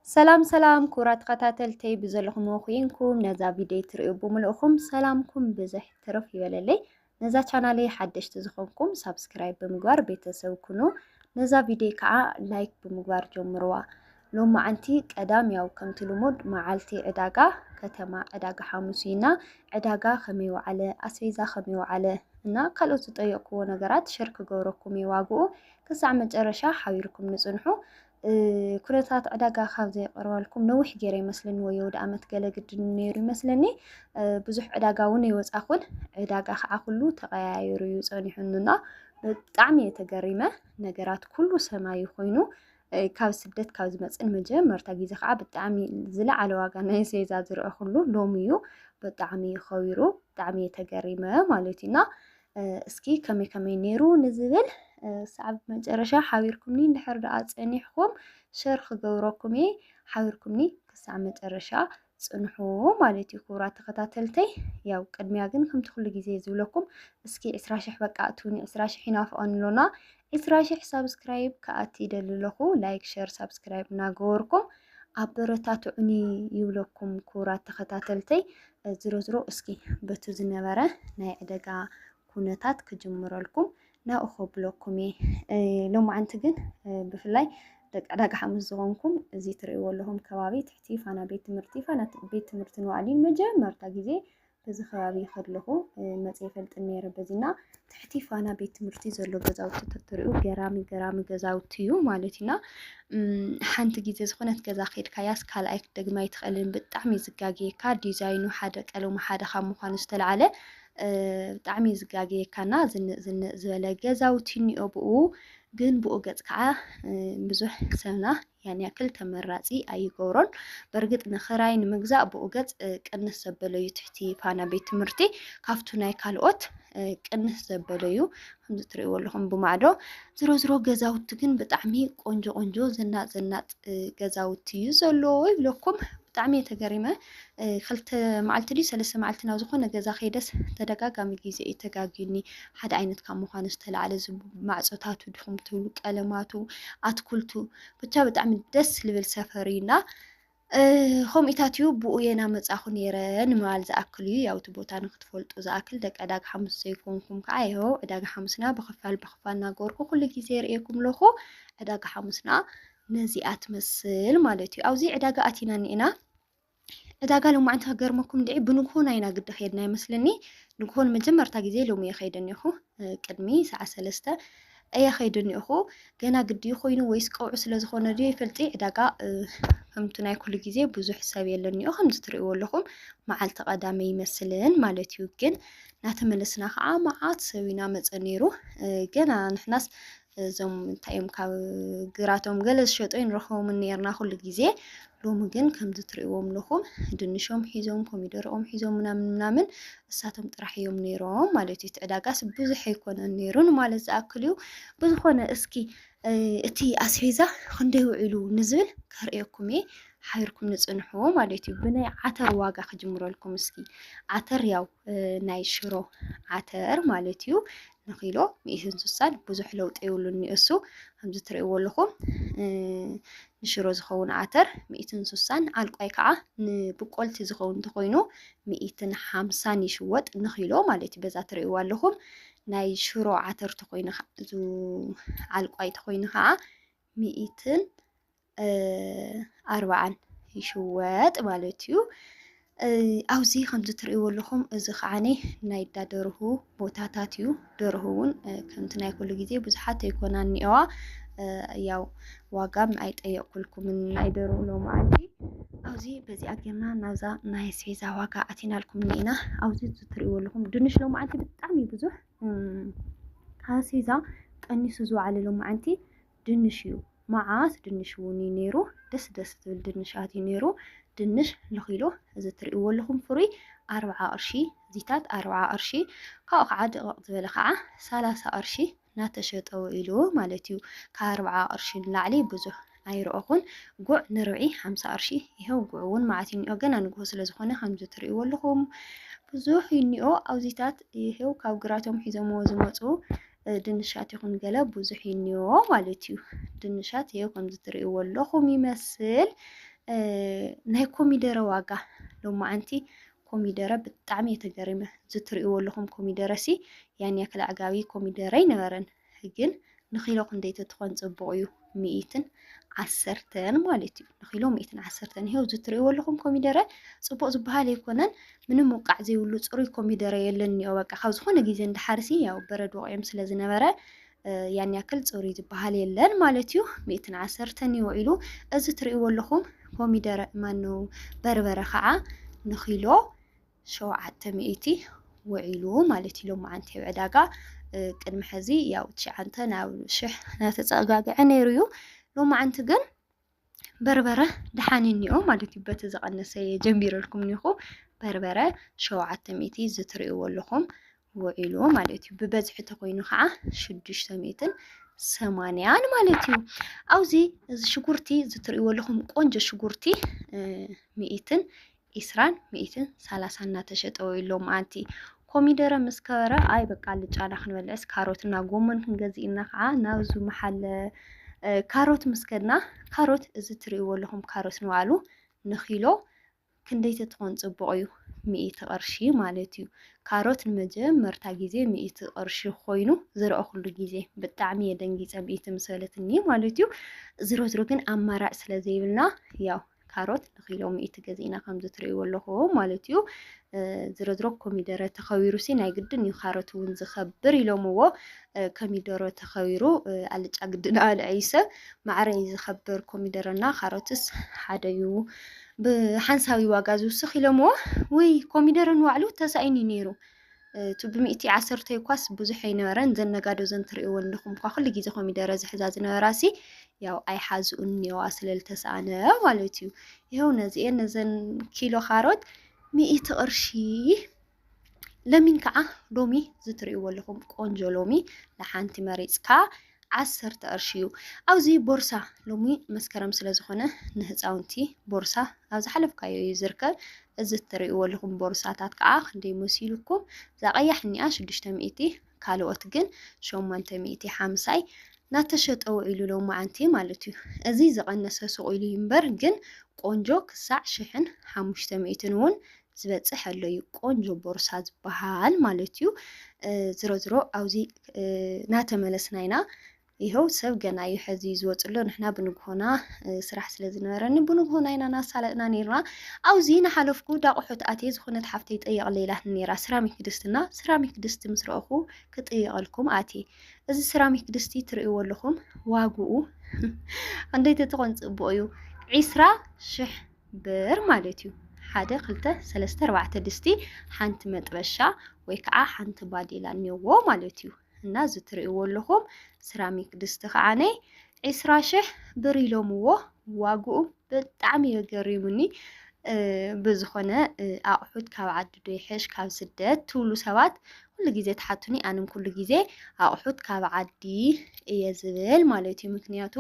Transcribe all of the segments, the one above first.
سلام سلام كورات قتاتلتي بزلخم وخينكم نزا فيديو تريو بملؤكم سلامكم بزح ترف يبللي نزا چانالي حدش تزخمكم سبسكرايب بمقوار بيتسو كنو نزا فيديو كعا لايك بمقوار جمروا لما عنتي قدام ياو كم تلمود معالتي عداقا كتما عداقا حاموسينا عداقا خميو على أسفيزا خميو على እና ካልኦት ዝጠየቅዎ ነገራት ሸር ክገብረኩም ይዋግኡ ክሳዕ መጨረሻ ሓቢርኩም ንጽንሑ ኩነታት ዕዳጋ ካብ ዘይቀርባልኩም ነዊሕ ገይረ ይመስለኒ ወይ ወደ ዓመት ገለ ግድን ነይሩ ይመስለኒ ብዙሕ ዕዳጋ እውን ይወጻኹን ዕዳጋ ከዓ ኩሉ ተቀያይሩ እዩ ጸኒሑና ብጣዕሚ የተገሪመ ነገራት ኩሉ ሰማይ ኮይኑ ካብ ስደት ካብ ዝመጽን መጀመርታ ግዜ ከዓ ብጣዕሚ ዝለዓለ ዋጋ ናይ ሴዛ ዝርአ ኩሉ ሎሚ እዩ ብጣዕሚ ኸቢሩ ብጣዕሚ የተገሪመ ማለት ኢና እስኪ ከመይ ነይሩ ንዝብል ሰዓብ መጨረሻ ሓቢርኩምኒ እንድሕር ደኣ ጸኒሕኩም ሸር ክገብረኩም ሓቢርኩምኒ ክሳዕ መጨረሻ ጽንሑ ማለት እዩ ክቡራት ተኸታተልተይ ያው ቅድሚያ ግን ከምቲ ኩሉ ግዜ ዝብለኩም እስኪ 20,000 በቃ እቱኒ 20,000 ይናፍቐንሎና 20,000 ሰብስክራይብ ከኣቲ ይደልለኹ ላይክ ሸር ሰብስክራይብ እናገበርኩም ኣበረታትዑኒ ይብለኩም ክቡራት ተኸታተልተይ ዝሮ እስኪ በቱ ዝነበረ ናይ ዕደጋ ኩነታት ክጅምረልኩም ናብኡ ከብለኩም ሎማዓንቲ ግን ብፍላይ ደቂ ዕዳጋ ሓሙስ ዝኾንኩም እዚ ትርእይዎ ኣለኹም ከባቢ ትሕቲ ፋና ቤት ትምህርቲ ፋና ቤት ትምህርቲ ንዋዕሊን መጀመርታ ግዜ በዚ ከባቢ ከለኹ መፅየ ፈልጥ ነይረ በዚና ትሕቲ ፋና ቤት ትምህርቲ ዘሎ ገዛውቲ ተትርእዩ ገራሚ ገዛውቲ እዩ ማለት ኢና ሓንቲ ግዜ ዝኾነት ገዛ ከድካያስ ካልኣይ ደግማይ ትኽእልን ብጣዕሚ ዝጋግየካ ዲዛይኑ ሓደ ቀለሙ ሓደ ካብ ምዃኑ ዝተለዓለ ብጣዕሚ ዝጋግየካና ዝንእ ዝበለ ገዛውቲ እኒኦ ብኡ ግን ብኡ ገጽ ከዓ ብዙሕ ሰብና ያን ያክል ተመራጺ ኣይገብሮን በርግጥ ንኽራይ ንምግዛእ ብኡ ገጽ ቅንስ ዘበለ እዩ ትሕቲ ፋና ቤት ትምህርቲ ካብቱ ናይ ካልኦት ቅንስ ዘበለ እዩ ከምዚ ትርእይዎ ኣለኹም ብማዕዶ ዝሮ ገዛውቲ ግን ብጣዕሚ ቆንጆ ዘናጥ ገዛውቲ እዩ ዘሎ ይብለኩም ብጣዕሚ የተገሪመ ክልተ መዓልቲ ዲ ሰለስተ መዓልቲ ናብ ዝኾነ ገዛ ከይደስ ተደጋጋሚ ግዜ ተጋጊኒ ሓደ ዓይነት ካብ ምዃኑ ዝተለዓለ ማዕጾታቱ ድኹም ትብሉ ቀለማቱ ኣትኩልቱ ብቻ ብጣዕሚ ደስ ልብል ሰፈር ኢና ከምኢታት እዩ ብኡ የና መጻኹ ነይረ ንምባል ዝኣክል እዩ ያው እቲ ቦታ ንክትፈልጡ ዝኣክል ደቂ ዕዳጋ ሓሙስ ዘይኮንኩም ከዓ ይኸው ዕዳጋ ሓሙስና ብኽፋል እናገበርኩ ኩሉ ግዜ የርእየኩም ኣለኹ ዕዳጋ ሓሙስና ነዚኣ ትመስል ማለት እዩ ኣብዚ ዕዳጋ ኣቲና ኒአና ዕዳጋ ሎማዓንቲ ክገርመኩም ድዒ ብንግሆ ናይና ግዲ ኸይድና ይመስለኒ ንግሆ መጀመርታ ግዜ ሎሚ እየ ከይደ እኒኹ ቅድሚ ሰዓት 3 እየ ከይደ እኒኹ ገና ግዲ ኮይኑ ወይስ ቀውዑ ስለ ዝኾነ ድዩ ይፈልጢ ዕዳጋ ከምቲ ናይ ኩሉ ግዜ ብዙሕ ሰብ የለኒኦ ከምዚ ትርእይዎ ኣለኹም መዓልቲ ቀዳመይ ይመስልን ማለት እዩ ግን ናተመለስና ከዓ መዓት ሰብ ኢና መፀ ነይሩ ገና ንሕናስ እዞም እንታይ እዮም ካብ ግራቶም ገለ ዝሸጦ ንረኽቦም ነርና ኩሉ ግዜ ሎሚ ግን ከምዚ ትርእይዎም ኣለኹም ድንሾም ሒዞም ኮሚደሮኦም ሒዞም ምናምን እሳቶም ጥራሕ እዮም ነይሮም ማለት እዩ እቲ ዕዳጋስ ብዙሕ ኣይኮነን ነይሩ ማለት ዝኣክል እዩ ብዝኾነ እስኪ እቲ ኣስቤዛ ክንደይ ውዒሉ ንዝብል ከርእየኩም ሓቢርኩም ንጽንሑ ማለት እዩ ብናይ ዓተር ዋጋ ክጅምረልኩም እስኪ ዓተር ያው ናይ ሽሮ ዓተር ማለት እዩ ንኪሎ 160 ብዙሕ ለውጢ የብሉን እሱ ከምዚ ትርእይዎ ኣለኹም ንሽሮ ዝኸውን ዓተር 160 ዓልቋይ ከዓ ንብቆልቲ ዝኸውን እንተኮይኑ 150 ይሽወጥ ንኪሎ ማለት እዩ በዛ ትርእይዎ ኣለኹም ናይ ሽሮ ዓተር ተኮይኑ ዓልቋይ ተኮይኑ ከዓ 140 ይሽወጥ ማለት እዩ ኣብዚ ከምዚ ትርእይዎ ኣለኹም እዚ ከዓኒ ናይ ዳደርሁ ቦታታት እዩ ደርሁ እውን ከምቲ ናይ ኩሉ ግዜ ብዙሓት ኣይኮናን እኒአዋ ያው ዋጋም ኣይጠየቅኩልኩምን ናይ ደርሁ ሎማዓንቲ ኣብዚ በዚ ኣገርና ናብዛ ናይ ኣስቤዛ ዋጋ ኣቲናልኩም ኒአና ኣብዚ ትርእይዎ ኣለኹም ድንሽ ሎማዓንቲ ብጣዕሚ ብዙሕ ኣስቤዛ ቀኒሱ ዝወዓለ ሎማዓንቲ ድንሽ እዩ መዓት ድንሽ እውን ነይሩ ደስ ዝብል ድንሻት እዩ ነይሩ ድንሽ ንኪሎ እዚ ትርእይዎ ኣለኹም ፍሩይ 40 ቅርሺ ዚታት 40 ቅርሺ ካብኡ ከዓ ደቐቕ ዝበለ ከዓ 30 ቅርሺ ናተሸጠ ኢሉ ማለት እዩ ካብ 40 ቅርሺ ንላዕሊ ብዙሕ ኣይረአኹን ጉዕ ንርብዒ 50 ቅርሺ ይኸው ጉዕ እውን መዓት እኒኦ ገና ንግሆ ስለ ዝኾነ ከምዚ ትርእይዎ ኣለኹም ብዙሕ እኒኦ ኣብዚታት ይኸው ካብ ግራቶም ሒዞምዎ ዝመፁ ድንሻት ይኹን ገለ ብዙሕ እኒኦ ማለት እዩ ድንሻት ይኸው ከምዚ ትርእይዎ ኣለኹም ይመስል ናይ ኮሚደረ ዋጋ ሎማዓንቲ ኮሚደረ ብጣዕሚ የተገረመ ዝትርእይዎ ኣለኹም ኮሚደረ ሲ ያን ያክል ኣዕጋቢ ኮሚደረ ይነበረን ግን ንኪሎ ክንደይ ትኾን ጽቡቕ እዩ 110 ማለት እዩ ንኪሎ 110 ይሄው ዝትርእይዎ ኣለኹም ኮሚደረ ጽቡቕ ዝበሃል ኣይኮነን ምንም ውቃዕ ዘይብሉ ጽሩይ ኮሚደረ የለን እኒኦ በቃ ካብ ዝኾነ ግዜ እንዳሓርሲ ያው በረድ ወቂዑም ስለ ዝነበረ ያን ያክል ጽሩይ ዝበሃል የለን ማለት እዩ 110 ይውዒሉ እዚ ትርእይዎ ኣለኹም ኮሚደረ ማኑ በርበረ ከዓ ንኪሎ 700 ውዒሉ ማለት እዩ ሎማዓንቲ ዕዳጋ ቅድሚ ሕዚ ያው 900 ናብ 1000 እናተጸጋግዐ ነይሩ እዩ ሎማዓንቲ ግን በርበረ ደሓን እኒኦ ማለት እዩ በቲ ዝቐነሰ ጀሚረልኩም ኒኹ በርበረ 700 ዝትርእይዎ ኣለኹም ውዒሉ ማለት እዩ ብበዝሒ ተኮይኑ ከዓ 680 ማለት እዩ ኣብዚ እዚ ሽጉርቲ ዝትርእይዎ ኣለኹም ቆንጆ ሽጉርቲ 120 እናተሸጠ ውዒሎም ኣንቲ ኮሚደረ መስከረ ኣይ በቃ ልጫና ክንበልዕስ ካሮትና ጎመን ክንገዚእና ከዓ ናብዙ መሓል ካሮት መስከድና ካሮት እዚ ትርእይዎ ኣለኹም ካሮት ንባዕሉ ንኪሎ ክንደይ ትኾን ጽቡቕ እዩ 100 ቅርሺ ማለት እዩ ካሮት ንመጀመርታ ግዜ 100 ቅርሺ ኮይኑ ዝረአ ኩሉ ግዜ ብጣዕሚ የደንጊፀ 100 መሰለትኒ ማለት እዩ ዝሮ ግን ኣማራጭ ስለ ዘይብልና ያው ካሮት ንኪሎ 100 ገዚእና ከም ዝትርእይዎ ኣለኹም ማለት እዩ ዝሮ ኮሚደረ ተኸዊሩ ሲ ናይ ግድን እዩ ካሮት እውን ዝኸብር ኢሎምዎ ኮሚደረ ተኸዊሩ ኣልጫ ግድን ኣልዒሰ ማዕረይ ዝኸብር ኮሚደረና ካሮትስ ሓደ እዩ ብሓንሳዊ ዋጋ ዝውስኽ ኢሎምዎ ወይ ኮሚደረ ንባዕሉ ተሳኢኒ ነይሩ ብ110 ኳስ ብዙሕ ኣይነበረን ዘነጋዶ ዘንትርእይዎ ኣለኹም ኳ ኩሉ ግዜ ኮሚደረ ዝሕዛ ዝነበራሲ ያው ኣይሓዝኡን ኔዋ ስለልተሳኣነ ማለት እዩ ይኸው ነዚአን ነዘን ኪሎ ካሮት 100 ቅርሺ ለሚን ከዓ ሎሚ ዝትርእይዎ ኣለኹም ቆንጆ ሎሚ ለሓንቲ መሪፅካ 10 ቅርሺ እዩ ኣብዚ ቦርሳ ሎሚ መስከረም ስለ ዝኾነ ንህፃውንቲ ቦርሳ ኣብ ዝሓለፍካዮ እዩ ዝርከብ እዚ ትርእይዎ ኣለኹም ቦርሳታት ከዓ ክንደይ መሲልኩም ዛቀያሕ እኒኣ 600 ካልኦት ግን 850 ናተሸጠ ውዒሉ ሎማዓንቲ ማለት እዩ እዚ ዝቐነሰ ሱቕ ኢሉ እምበር ግን ቆንጆ ክሳዕ 1500 እውን ዝበፅሕ ኣሎ እዩ ቆንጆ ቦርሳ ዝበሃል ማለት እዩ ዝሮ ኣብዚ ናተመለስና ኢና ይኸው ሰብ ገና እዩ ሕዚ ዝወፅሎ ንሕና ብንግሆና ስራሕ ስለ ዝነበረኒ ብንግሆና ኢና ናሳለጥና ነርና ኣብዚ ናሓለፍኩ ዳቑሑት ኣትየ ዝኾነት ሓፍተይ ጠይቕ ሌላ ነራ ሰራሚክ ድስትና ሰራሚክ ድስቲ ምስ ረአኹ ክጥይቐልኩም ኣትየ እዚ ሰራሚክ ድስቲ ትርእይዎ ኣለኹም ዋግኡ ክንደይ ትኾን ጽቡቕ እዩ 20,000 ብር ማለት እዩ 1 2 3 4 ድስቲ ሓንቲ መጥበሻ ወይ ከዓ ሓንቲ ባዴላ እኒዎ ማለት እዩ እና ዝትርእይዎ ኣለኹም ሰራሚክ ድስቲ ከዓነ 20,000 ብር ኢሎምዎ ዋግኡ ብጣዕሚ የገሪሙኒ ብዝኾነ ኣቑሑት ካብ ዓዲ ዶ ይሕሽ ካብ ስደት ትብሉ ሰባት ኩሉ ግዜ ተሓቱኒ ኣነም ኩሉ ግዜ ኣቑሑት ካብ ዓዲ እየ ዝብል ማለት እዩ ምክንያቱ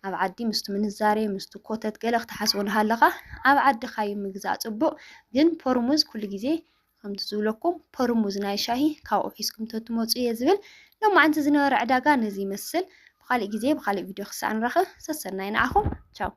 ኣብ ዓዲ ምስቱ ምንዛሬ ምስቱ ኮተት ገለ ክትሓስቦ ኣለኻ ኣብ ዓድኻ ምግዛእ ጽቡቕ ግን ፖርሙዝ ኩሉ ግዜ ከምቲ ዝብለኩም ፖርሙዝ ናይ ሻሂ ካብኡ ሒዝኩም ተትመፁ እየ ዝብል ሎማዓንቲ ዝነበረ ዕዳጋ ነዚ ይመስል ብኻልእ ግዜ ብኻልእ ቪድዮ ክሳዕ ንረኽብ ሰሰናይ ንዓኹም ቻው